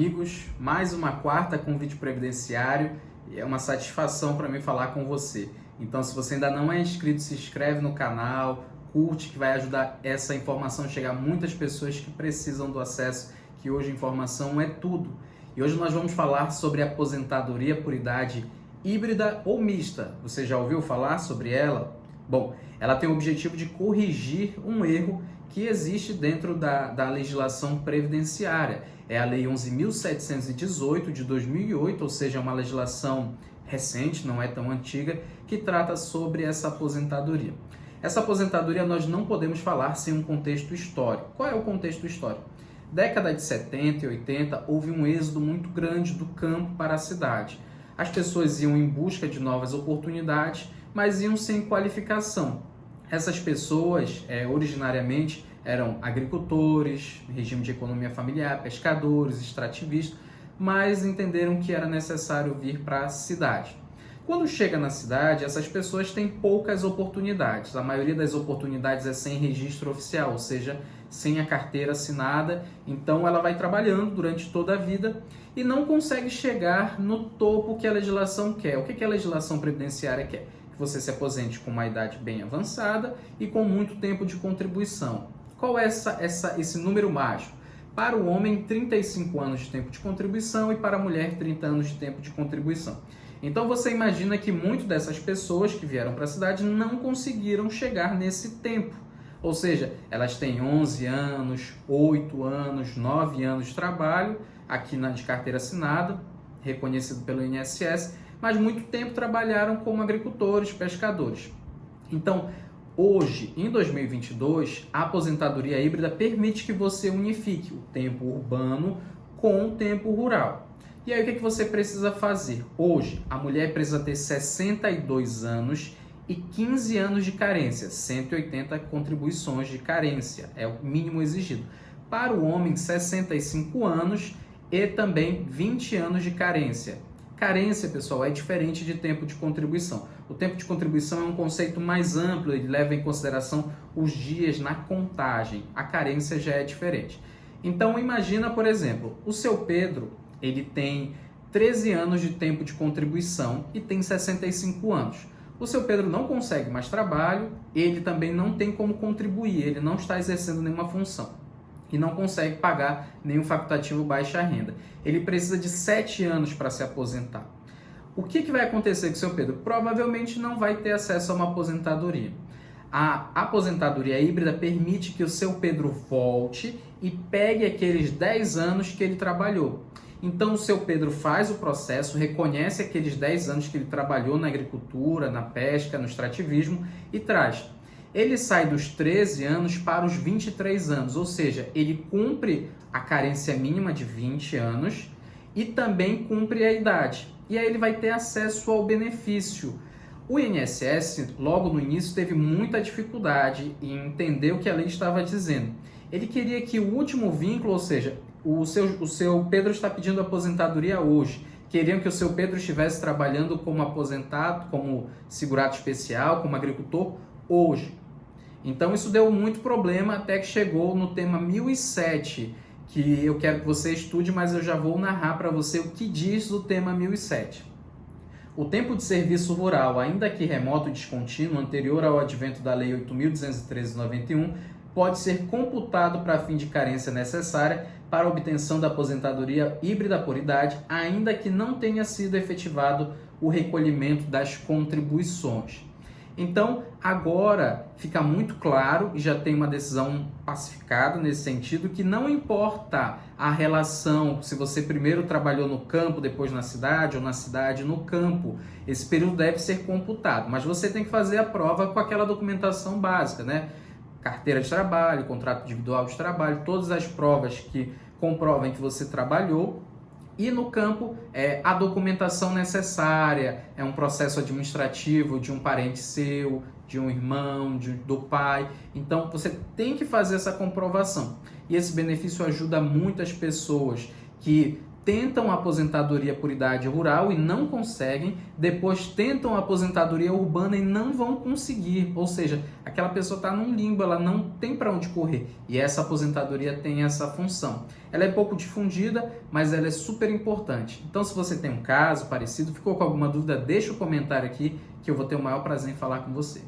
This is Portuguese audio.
amigos, mais uma quarta com vídeo previdenciário e é uma satisfação para mim falar com você. Então, se você ainda não é inscrito, se inscreve no canal, curte, que vai ajudar essa informação a chegar a muitas pessoas que precisam do acesso, que hoje a informação é tudo. E hoje nós vamos falar sobre a aposentadoria por idade híbrida ou mista. Você já ouviu falar sobre ela? Bom, ela tem o objetivo de corrigir um erro que existe dentro da legislação previdenciária. É a Lei 11.718 de 2008, ou seja, uma legislação recente, não é tão antiga, que trata sobre essa aposentadoria. Essa aposentadoria nós não podemos falar sem um contexto histórico. Qual é o contexto histórico? Década de 70 e 80, houve um êxodo muito grande do campo para a cidade. As pessoas iam em busca de novas oportunidades, mas iam sem qualificação. Essas pessoas, originariamente, eram agricultores, regime de economia familiar, pescadores, extrativistas, mas entenderam que era necessário vir para a cidade. Quando chega na cidade, essas pessoas têm poucas oportunidades. A maioria das oportunidades é sem registro oficial, ou seja, sem a carteira assinada. Então ela vai trabalhando durante toda a vida e não consegue chegar no topo que a legislação quer. O que a legislação previdenciária quer? Que você se aposente com uma idade bem avançada e com muito tempo de contribuição. Qual é esse número mágico? Para o homem, 35 anos de tempo de contribuição e para a mulher, 30 anos de tempo de contribuição. Então você imagina que muitas dessas pessoas que vieram para a cidade não conseguiram chegar nesse tempo. Ou seja, elas têm 11 anos, 8 anos, 9 anos de trabalho, aqui de carteira assinada, reconhecido pelo INSS, mas muito tempo trabalharam como agricultores, pescadores. Então, hoje, em 2022, a aposentadoria híbrida permite que você unifique o tempo urbano com o tempo rural. E aí, o que você precisa fazer? Hoje, a mulher precisa ter 62 anos e 15 anos de carência, 180 contribuições de carência, é o mínimo exigido. Para o homem, 65 anos e também 20 anos de carência. Carência, pessoal, é diferente de tempo de contribuição. O tempo de contribuição é um conceito mais amplo, ele leva em consideração os dias na contagem. A carência já é diferente. Então, imagina, por exemplo, o seu Pedro, ele tem 13 anos de tempo de contribuição e tem 65 anos. O seu Pedro não consegue mais trabalho, ele também não tem como contribuir, ele não está exercendo nenhuma função e não consegue pagar nenhum facultativo baixa renda. Ele precisa de 7 anos para se aposentar. O que vai acontecer com o seu Pedro? Provavelmente não vai ter acesso a uma aposentadoria. A aposentadoria híbrida permite que o seu Pedro volte e pegue aqueles 10 anos que ele trabalhou. Então o seu Pedro faz o processo, reconhece aqueles 10 anos que ele trabalhou na agricultura, na pesca, no extrativismo e traz. Ele sai dos 13 anos para os 23 anos, ou seja, ele cumpre a carência mínima de 20 anos e também cumpre a idade. E aí ele vai ter acesso ao benefício. O INSS, logo no início, teve muita dificuldade em entender o que a lei estava dizendo. Ele queria que o último vínculo, ou seja, o seu Pedro está pedindo aposentadoria hoje. Queriam que o seu Pedro estivesse trabalhando como aposentado, como segurado especial, como agricultor, hoje. Então isso deu muito problema até que chegou no tema 1007, que eu quero que você estude, mas eu já vou narrar para você o que diz o tema 1007. O tempo de serviço rural, ainda que remoto e descontínuo, anterior ao advento da Lei 8.213/91, pode ser computado para fim de carência necessária para a obtenção da aposentadoria híbrida por idade, ainda que não tenha sido efetivado o recolhimento das contribuições. Então, agora fica muito claro, e já tem uma decisão pacificada nesse sentido, que não importa a relação, se você primeiro trabalhou no campo, depois na cidade, ou na cidade no campo, esse período deve ser computado, mas você tem que fazer a prova com aquela documentação básica, né? Carteira de trabalho, contrato individual de trabalho, todas as provas que comprovem que você trabalhou. E no campo, a documentação necessária, é um processo administrativo de um parente seu, de um irmão, do pai. Então, você tem que fazer essa comprovação. E esse benefício ajuda muitas pessoas que tentam a aposentadoria por idade rural e não conseguem, depois tentam a aposentadoria urbana e não vão conseguir, ou seja, aquela pessoa está num limbo, ela não tem para onde correr, e essa aposentadoria tem essa função. Ela é pouco difundida, mas ela é super importante. Então, se você tem um caso parecido, ficou com alguma dúvida, deixa o comentário aqui que eu vou ter o maior prazer em falar com você.